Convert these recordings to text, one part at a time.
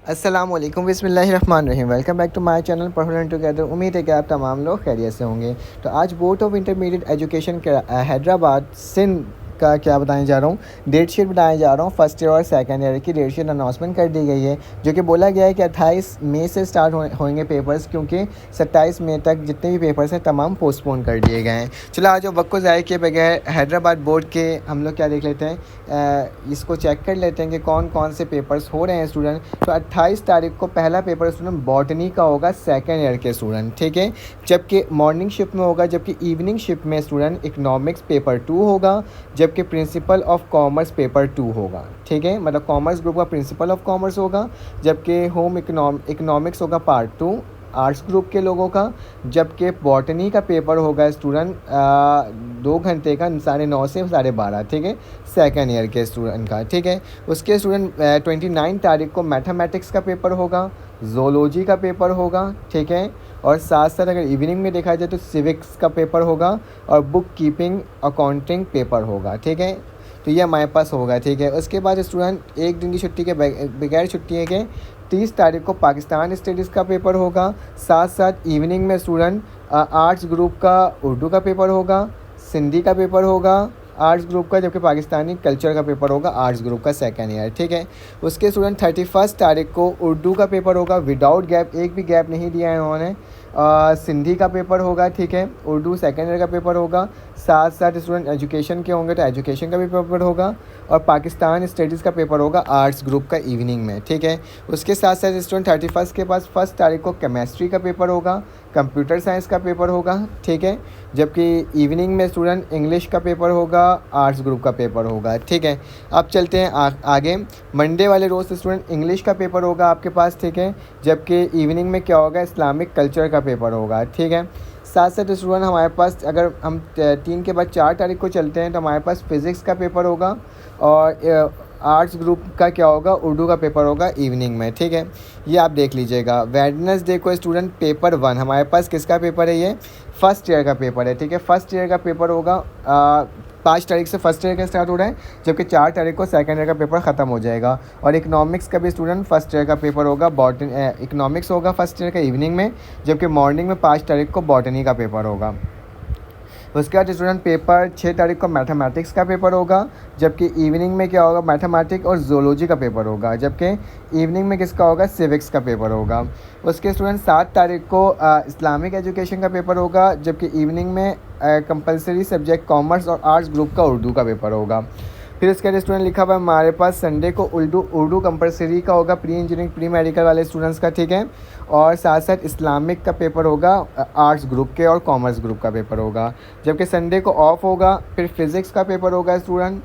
अस्सलामुअलैकुम बिस्मिल्लाहिर्रहमानिर्रहीम। Welcome back to my channel पढ़ लर्न टुगेदर। उम्मीद है कि आप तमाम लोग खैरियत से होंगे। तो आज बोर्ड ऑफ इंटरमीडिएट एजुकेशन के हैदराबाद सिंध का क्या बताने जा रहा हूँ, डेट शीट बताने जा रहा हूँ। फर्स्ट ईयर और सेकंड ईयर की डेट शीट अनाउंसमेंट कर दी गई है, जो कि बोला गया है कि 28 मई से स्टार्ट होंगे पेपर्स, क्योंकि 27 मई तक जितने भी पेपर्स हैं तमाम पोस्टपोन कर दिए गए हैं। चलो आज वक्त को ज़ाय किए बगैर हैदराबाद बोर्ड के हम लोग क्या देख लेते हैं, इसको चेक कर लेते हैं कि कौन कौन से पेपर्स हो रहे हैं स्टूडेंट। तो 28 तारीख को पहला पेपर स्टूडेंट बॉटनी का होगा, सेकेंड ईयर के स्टूडेंट, ठीक है। जबकि मॉर्निंग शिफ्ट में होगा, जबकि इवनिंग शिफ्ट में स्टूडेंट इकनॉमिक्स पेपर 2 होगा, जबकि प्रिंसिपल ऑफ कॉमर्स पेपर 2 होगा, ठीक है। मतलब कॉमर्स ग्रुप का प्रिंसिपल ऑफ कॉमर्स होगा, जबकि होम इकनॉमिक्स होगा पार्ट 2 आर्ट्स ग्रुप के लोगों का। जबकि बॉटनी का पेपर होगा स्टूडेंट 2 घंटे का, 9:30 से 12:30, ठीक है, सेकेंड ईयर के स्टूडेंट का, ठीक है। उसके स्टूडेंट 29 तारीख को मैथमेटिक्स का पेपर होगा, जोलॉजी का पेपर होगा, ठीक है। और साथ साथ अगर इवनिंग में देखा जाए तो सिविक्स का पेपर होगा और बुक कीपिंग अकाउंटिंग पेपर होगा, ठीक है। तो ये हमारे पास होगा, ठीक है। उसके बाद स्टूडेंट एक दिन की छुट्टी के बगैर छुट्टी के 30 तारीख को पाकिस्तान स्टडीज़ का पेपर होगा। साथ साथ इवनिंग में स्टूडेंट आर्ट्स ग्रुप का उर्दू का पेपर होगा, सिंधी का पेपर होगा आर्ट्स ग्रुप का, जबकि पाकिस्तानी कल्चर का पेपर होगा आर्ट्स ग्रुप का सेकेंड ईयर, ठीक है। उसके स्टूडेंट 31 तारीख को उर्दू का पेपर होगा विदाउट गैप, एक भी गैप नहीं दिया है उन्होंने। सिंधी का पेपर होगा, ठीक है। उर्दू सेकेंड ईयर का पेपर होगा। साथ साथ स्टूडेंट एजुकेशन के होंगे तो एजुकेशन का भी पेपर होगा, और पाकिस्तान स्टडीज़ का पेपर होगा आर्ट्स ग्रुप का इवनिंग में, ठीक है। उसके साथ साथ स्टूडेंट 31 के पास 1 तारीख को केमिस्ट्री का पेपर होगा, कंप्यूटर साइंस का पेपर होगा, ठीक है। जबकि इवनिंग में स्टूडेंट इंग्लिश का पेपर होगा, आर्ट्स ग्रुप का पेपर होगा, ठीक है। अब चलते हैं आगे। मंडे वाले रोज़ स्टूडेंट इंग्लिश का पेपर होगा आपके पास, ठीक है। जबकि इवनिंग में क्या होगा, इस्लामिक कल्चर का पेपर होगा, ठीक है। साथ साथ स्टूडेंट हमारे पास अगर हम 3 के बाद 4 तारीख को चलते हैं तो हमारे पास फिज़िक्स का पेपर होगा, और आर्ट्स ग्रुप का क्या होगा, उर्दू का पेपर होगा इवनिंग में, ठीक है। ये आप देख लीजिएगा। वेडनेसडे को स्टूडेंट पेपर 1 हमारे पास किसका पेपर है, ये फर्स्ट ईयर का पेपर है, ठीक है। फर्स्ट ईयर का पेपर होगा 5 तारीख से फर्स्ट ईयर का स्टार्ट हो रहा है, जबकि 4 तारीख को सेकेंड ईयर का पेपर ख़त्म हो जाएगा। और इकनॉमिक्स का भी स्टूडेंट फर्स्ट ईयर का पेपर होगा, इकनॉमिक्स होगा फर्स्ट ईयर का इवनिंग में, जबकि मॉर्निंग में 5 तारीख को बॉटनी का पेपर होगा। उसके बाद स्टूडेंट पेपर 6 तारीख को मैथमेटिक्स का पेपर होगा, जबकि इवनिंग में क्या होगा, मैथमेटिक्स और जोलॉजी का पेपर होगा, जबकि इवनिंग में किसका होगा, सिविक्स का पेपर होगा। उसके स्टूडेंट 7 तारीख को इस्लामिक एजुकेशन का पेपर होगा, जबकि इवनिंग में कंपलसरी सब्जेक्ट कॉमर्स और आर्ट्स ग्रुप का उर्दू का पेपर होगा। फिर इसके स्टूडेंट लिखा हुआ है हमारे पास संडे को उर्दू कंपलसरी का होगा प्री इंजीनियरिंग प्री मेडिकल वाले स्टूडेंट्स का, ठीक है। और साथ साथ इस्लामिक का पेपर होगा आर्ट्स ग्रुप के, और कॉमर्स ग्रुप का पेपर होगा, जबकि संडे को ऑफ होगा। फिर फिज़िक्स का पेपर होगा स्टूडेंट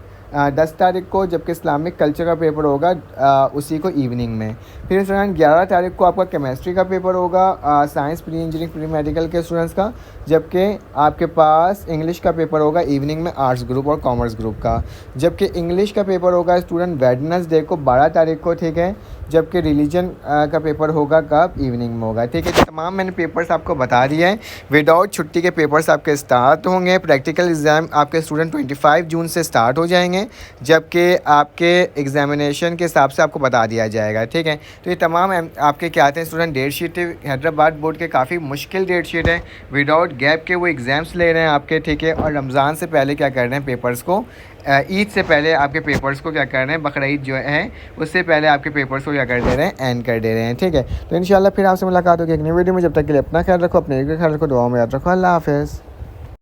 10 तारीख को, जबकि इस्लामिक कल्चर का पेपर होगा उसी को इवनिंग में। फिर स्टूडेंट 11 तारीख को आपका केमिस्ट्री का पेपर होगा science pre engineering pre medical के स्टूडेंट्स का, जबकि आपके पास इंग्लिश का पेपर होगा इवनिंग में आर्ट्स ग्रुप और कॉमर्स ग्रुप का। जबकि इंग्लिश का पेपर होगा स्टूडेंट वेडनेसडे को 12 तारीख को, ठीक है। जबकि रिलीजन का पेपर होगा कब, इवनिंग में होगा, ठीक है। तो तमाम मैंने पेपर्स आपको बता दिए हैं। विदाउट छुट्टी के पेपर्स आपके स्टार्ट होंगे। प्रैक्टिकल एग्ज़ाम आपके स्टूडेंट 25 जून से स्टार्ट हो जाएंगे, जबकि आपके एग्जामिनेशन के हिसाब से आपको बता दिया जाएगा, ठीक है। तो ये तमाम आपके क्या आते हैं student date sheet Hyderabad board के काफ़ी मुश्किल डेट शीट है। विदाउट गैप के वो एग्ज़ाम्स ले रहे हैं आपके, ठीक है। और रमज़ान से पहले क्या कर रहे हैं, पेपर्स को ईद से पहले आपके पेपर्स को क्या कर रहे हैं, बकरा ईद जो है उससे पहले आपके पेपर्स को क्या कर दे रहे हैं, एंड कर दे रहे हैं, ठीक है। तो इंशाल्लाह फिर आपसे मुलाकात होगी एक नई वीडियो में। जब तक के लिए अपना ख्याल रखो, अपने ख्याल रखो, दुआ में याद रखो। अल्लाह हाफ़िज़।